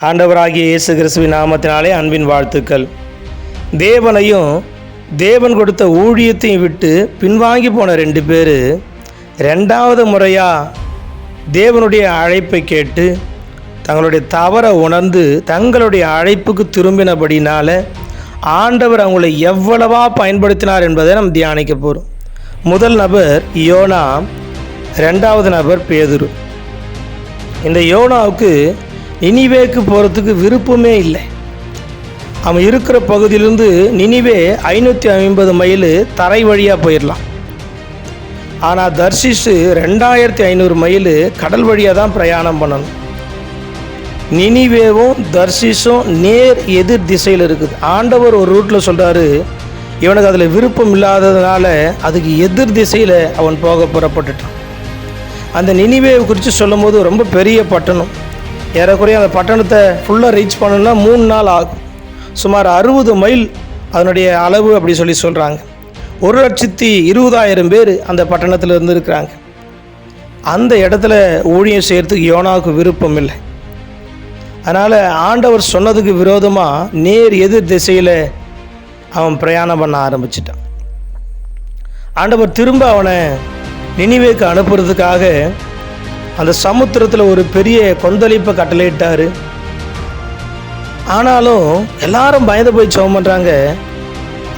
ஆண்டவராகிய இயேசு கிறிஸ்துவின் நாமத்தினாலே அன்பின் வாழ்த்துக்கள். தேவனையும் தேவன் கொடுத்த ஊழியத்தையும் விட்டு பின்வாங்கி போன 2 பேர் ரெண்டாவது முறையாக தேவனுடைய அழைப்பை கேட்டு தங்களுடைய தவறை உணர்ந்து தங்களுடைய அழைப்புக்கு திரும்பினபடினால ஆண்டவர் அவங்களை எவ்வளவா பயன்படுத்தினார் என்பதை நம்ம தியானிக்க போகிறோம். முதல் நபர் யோனா, ரெண்டாவது நபர் பேதுரு. இந்த யோனாவுக்கு நினிவேக்கு போகிறதுக்கு விருப்பமே இல்லை. அவன் இருக்கிற பகுதியிலிருந்து நினிவே 550 மைல் தரை வழியாக போயிடலாம். ஆனால் தர்ஷீஷு 2500 மைல் கடல் வழியாக தான் பிரயாணம் பண்ணணும். நினிவேவும் தர்ஷீஷும் நேர் எதிர் திசையில் இருக்குது. ஆண்டவர் ஒரு ரூட்டில் சொல்கிறாரு, இவனுக்கு அதில் விருப்பம் இல்லாததுனால அதுக்கு எதிர் திசையில் அவன் போக புறப்பட்டுட்டான். அந்த நினிவேவை குறித்து சொல்லும் போது ரொம்ப பெரிய பட்டணம். ஏறக்குறைய அந்த பட்டணத்தை ஃபுல்லாக ரீச் பண்ணணுன்னா 3 நாள் ஆகும். சுமார் 60 மைல் அதனுடைய அளவு அப்படி சொல்லி சொல்கிறாங்க. 1,20,000 பேர் அந்த பட்டணத்தில் இருந்துருக்கிறாங்க. அந்த இடத்துல ஊழியம் செய்கிறதுக்கு யோனாவுக்கு விருப்பம் இல்லை. அதனால் ஆண்டவர் சொன்னதுக்கு விரோதமாக நேர் எதிர் திசையில் அவன் பிரயாணம் பண்ண ஆரம்பிச்சிட்டான். ஆண்டவர் திரும்ப அவனை நினிவேக்கு அனுப்புறதுக்காக அந்த சமுத்திரத்தில் ஒரு பெரிய கொந்தளிப்பை கட்டளையிட்டார். ஆனாலும் எல்லாரும் பயந்து போய் ஜெபம் பண்ணுறாங்க.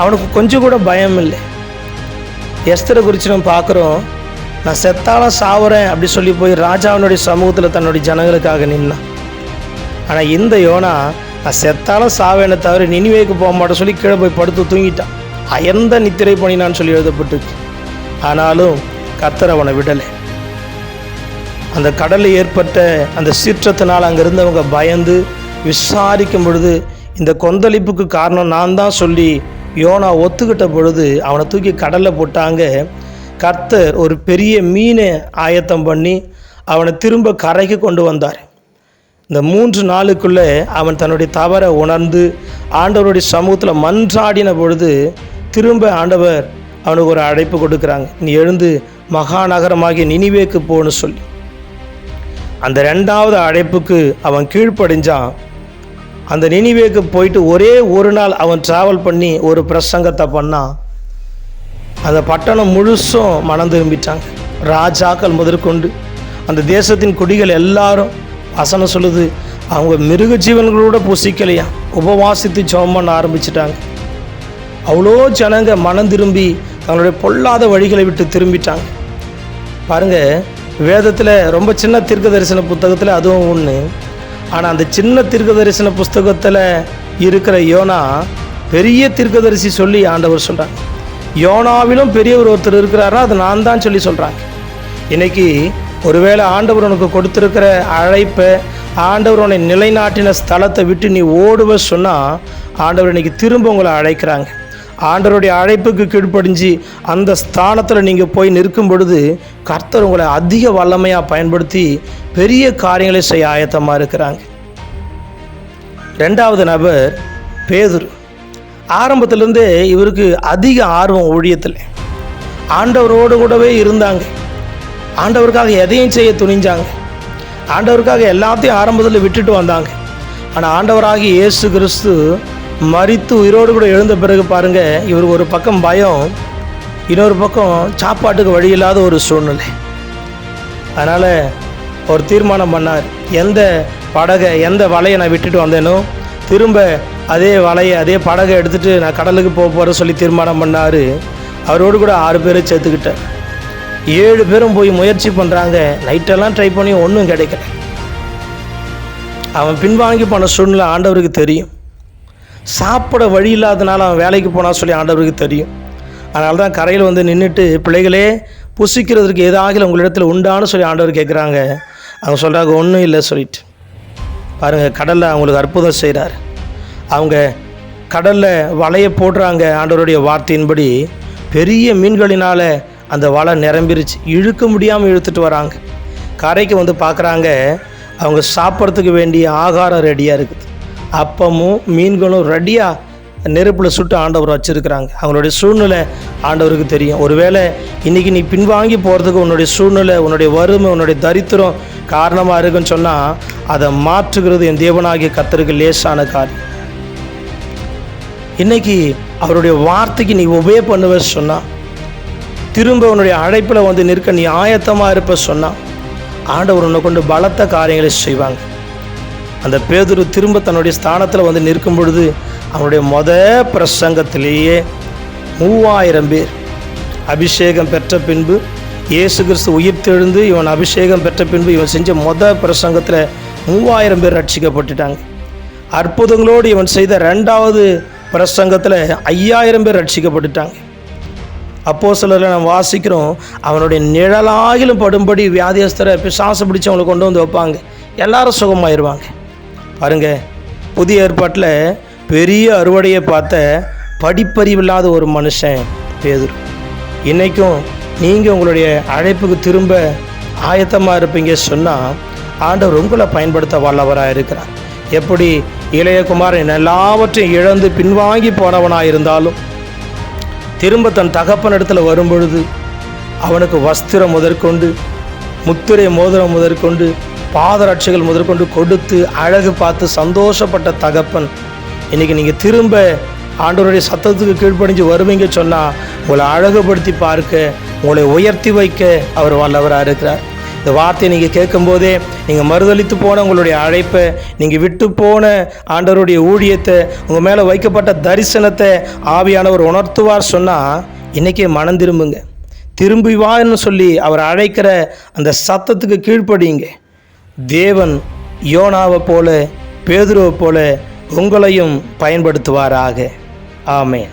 அவனுக்கு கொஞ்சம் கூட பயம் இல்லை. எஸ்தரை குறித்து நம்ம பார்க்குறோம். நான் செத்தாலும் சாவுறேன் அப்படி சொல்லி போய் ராஜாவினுடைய சமூகத்தில் தன்னுடைய ஜனங்களுக்காக நின்னான். ஆனால் இந்த யோனா நான் செத்தாலும் சாவேனை தவிர நினிவேக்கு போக மாட்டேன் சொல்லி கீழே போய் படுத்து தூங்கிட்டான். அயர்ந்த நித்திரை பண்ணினான்னு சொல்லி எழுதப்பட்டிருக்கு. ஆனாலும் கர்த்தர் அவனை விடலை. அந்த கடலில் ஏற்பட்ட அந்த சீற்றத்தினால் அங்கே இருந்தவங்க பயந்து விசாரிக்கும் பொழுது இந்த கொந்தளிப்புக்கு காரணம் நான் தான் சொல்லி யோனா ஒத்துக்கிட்ட பொழுது அவனை தூக்கி கடலில் போட்டாங்க. கர்த்தர் ஒரு பெரிய மீனை ஆயத்தம் பண்ணி அவனை திரும்ப கரைக்கு கொண்டு வந்தார். இந்த 3 நாளுக்குள்ளே அவன் தன்னுடைய தவறை உணர்ந்து ஆண்டவருடைய சமூகத்தில் மன்றாடின பொழுது திரும்ப ஆண்டவர் அவனுக்கு ஒரு அழைப்பு கொடுக்குறாங்க. நீ எழுந்து மகாநகரமாகிய நினிவேக்கு போன்னு சொல்லி. அந்த 2வது அழைப்புக்கு அவன் கீழ்ப்படிஞ்சான். அந்த நினிவேக்கு போயிட்டு ஒரே ஒரு நாள் அவன் ட்ராவல் பண்ணி ஒரு பிரசங்கத்தை பண்ணான். அந்த பட்டணம் முழுசும் மனம் திரும்பிட்டாங்க. ராஜாக்கள் முதற்கொண்டு அந்த தேசத்தின் குடிகள் எல்லாரும் வசனம் சொல்லுது, அவங்க மிருக ஜீவன்களோட புசிக்கலையா உபவாசித்து ஜெபம் பண்ண ஆரம்பிச்சிட்டாங்க. அவ்வளோ ஜனங்க மனம் திரும்பி தங்களுடைய பொல்லாத வழிகளை விட்டு திரும்பிட்டாங்க. பாருங்கள், வேதத்தில் ரொம்ப சின்ன தீர்க்க தரிசன புத்தகத்தில் அதுவும் ஒன்று. ஆனால் அந்த சின்ன தீர்க்க தரிசன புஸ்தகத்தில் இருக்கிற யோனா பெரிய தீர்க்கதரிசி சொல்லி ஆண்டவர் சொல்கிறாங்க. யோனாவிலும் பெரியவர் ஒருத்தர் இருக்கிறாரா, அது நான் தான் சொல்லி சொல்கிறாங்க. இன்றைக்கி ஒருவேளை ஆண்டவர் உனக்கு கொடுத்துருக்கிற அழைப்பை, ஆண்டவர் உன்னை நிலைநாட்டின ஸ்தலத்தை விட்டு நீ ஓடுவ சொன்னால் ஆண்டவர் இன்றைக்கி திரும்ப உங்களை அழைக்கிறாங்க. ஆண்டவருடைய அழைப்புக்கு கீழ்ப்படிஞ்சு அந்த ஸ்தானத்தில் நீங்கள் போய் நிற்கும் பொழுது கர்த்தர் உங்களை அதிக வல்லமையாக பயன்படுத்தி பெரிய காரியங்களை செய்ய ஆயத்தமாக இருக்கிறாங்க. 2வது நபர் பேதுரு. ஆரம்பத்திலேருந்தே இவருக்கு அதிக ஆர்வம் ஊழியத்தில். ஆண்டவரோடு கூடவே இருந்தாங்க. ஆண்டவருக்காக எதையும் செய்ய துணிஞ்சாங்க. ஆண்டவருக்காக எல்லாத்தையும் ஆரம்பத்தில் விட்டுட்டு வந்தாங்க. ஆனால் ஆண்டவராகிய இயேசு கிறிஸ்து மரித்து உயிரோடு கூட எழுந்த பிறகு பாருங்கள், இவர் ஒரு பக்கம் பயம், இன்னொரு பக்கம் சாப்பாட்டுக்கு வழி இல்லாத ஒரு சூழ்நிலை. அதனால் ஒரு தீர்மானம் பண்ணார். எந்த படகை எந்த வலையை நான் விட்டுட்டு வந்தேனோ திரும்ப அதே வலையை அதே படகை எடுத்துகிட்டு நான் கடலுக்கு போகிற சொல்லி தீர்மானம் பண்ணார். அவரோடு கூட 6 பேரை சேர்த்துக்கிட்டார். 7 பேரும் போய் முயற்சி பண்ணுறாங்க. நைட்டெல்லாம் ட்ரை பண்ணி ஒன்றும் கிடைக்கல. அவன் பின்வாங்கி போன சூழ்நிலை ஆண்டவருக்கு தெரியும். சாப்பிட வழி இல்லாதனால அவன் வேலைக்கு போனால் சொல்லி ஆண்டவருக்கு தெரியும். அதனால தான் கரையில் வந்து நின்றுட்டு, பிள்ளைகளே புசிக்கிறதுக்கு ஏதாவது உங்களிடத்தில் உண்டான்னு சொல்லி ஆண்டவர் கேட்குறாங்க. அவங்க சொல்கிறாங்க ஒன்றும் இல்லை சொல்லிட்டு. பாருங்கள், கடலில் அவங்களுக்கு அற்புதம் செய்கிறார். அவங்க கடலில் வலையை போடுறாங்க. ஆண்டவருடைய வார்த்தையின்படி பெரிய மீன்களினால் அந்த வலை நிரம்பிருச்சு. இழுக்க முடியாமல் இழுத்துட்டு வராங்க. கரைக்கு வந்து பார்க்குறாங்க, அவங்க சாப்பிட்றதுக்கு வேண்டிய ஆகாரம் ரெடியாக இருக்குது. அப்பமும் மீன்களும் ரெடியாக நெருப்பில் சுட்டு ஆண்டவர் வச்சுருக்கிறாங்க. அவங்களுடைய சூழ்நிலை ஆண்டவருக்கு தெரியும். ஒருவேளை இன்றைக்கி நீ பின்வாங்கி போகிறதுக்கு உன்னுடைய சூழ்நிலை, உன்னுடைய வறுமை, உன்னுடைய தரித்திரம் காரணமாக இருக்குன்னு சொன்னால் அதை மாற்றுகிறது என் தேவனாகிய கர்த்தருக்கு லேசான காரியம். இன்றைக்கி அவருடைய வார்த்தைக்கு நீ ஒபே பண்ணுவ சொன்னால், திரும்ப உன்னுடைய அழைப்பில் வந்து நிற்க நீ ஆயத்தமாக இருப்ப சொன்னால், ஆண்டவர் உன்னை கொண்டு பலத்த காரியங்களை செய்வாங்க. அந்த பேதுரு திரும்ப தன்னுடைய ஸ்தானத்தில் வந்து நிற்கும் பொழுது அவனுடைய பிரசங்கத்திலேயே 3000 பேர் அபிஷேகம் பெற்ற பின்பு, இயேசு கிறிஸ்து உயிர்த்தெழுந்து இவன் அபிஷேகம் பெற்ற பின்பு இவன் செஞ்ச பிரசங்கத்தில் 3000 பேர் ரட்சிக்கப்பட்டுட்டாங்க. அற்புதங்களோடு இவன் செய்த 2வது பிரசங்கத்தில் 5000 பேர் ரட்சிக்கப்பட்டுட்டாங்க. அப்போஸ்தலரில் நாம் வாசிக்கிறோம், அவனுடைய நிழலாகிலும் படும்படி வியாதியஸ்தரை பிசாசு பிடிச்சவங்களை கொண்டு வந்து வைப்பாங்க, எல்லாரும் சுகமாயிருவாங்க. பாருங்க, புதிய ஏற்பாட்டில் பெரிய அறுவடையை பார்த்த படிப்பறிவில்லாத ஒரு மனுஷன் பேதுரு. இன்றைக்கும் நீங்கள் உங்களுடைய அழைப்புக்கு திரும்ப ஆயத்தமாக இருப்பீங்க சொன்னால் ஆண்டவர் உங்களை பயன்படுத்த வல்லவராக இருக்கிறார். எப்படி இளையகுமாரன் எல்லாவற்றையும் இழந்து பின்வாங்கி போனவனாக இருந்தாலும் திரும்ப தன் தகப்பன் இடத்துல வரும்பொழுது அவனுக்கு வஸ்திரம் முதற்கொண்டு, முத்திரை மோதிரம் முதற்கொண்டு, பாதரட்சைகள் முதற்கொண்டு கொடுத்து அழகு பார்த்து சந்தோஷப்பட்ட தகப்பன், இன்றைக்கி நீங்கள் திரும்ப ஆண்டவருடைய சத்தத்துக்கு கீழ்ப்படிஞ்சு வருவீங்க சொன்னால் உங்களை அழகுபடுத்தி பார்க்க, உங்களை உயர்த்தி வைக்க அவர் வல்லவராக இருக்கிறார். இந்த வார்த்தையை நீங்கள் கேட்கும்போதே நீங்கள் மறுதளித்து போன உங்களுடைய அழைப்பை, நீங்கள் விட்டு போன ஆண்டவருடைய ஊழியத்தை, உங்கள் மேலே வைக்கப்பட்ட தரிசனத்தை ஆவியானவர் உணர்த்துவார் சொன்னால் இன்றைக்கே மனம் திரும்புங்க. திரும்பி வான்னு சொல்லி அவர் அழைக்கிற அந்த சத்தத்துக்கு கீழ்ப்படியுங்க. தேவன் யோனாவை போல, பேதுருவை போல உங்களையும் பயன்படுத்துவாராக. ஆமென்.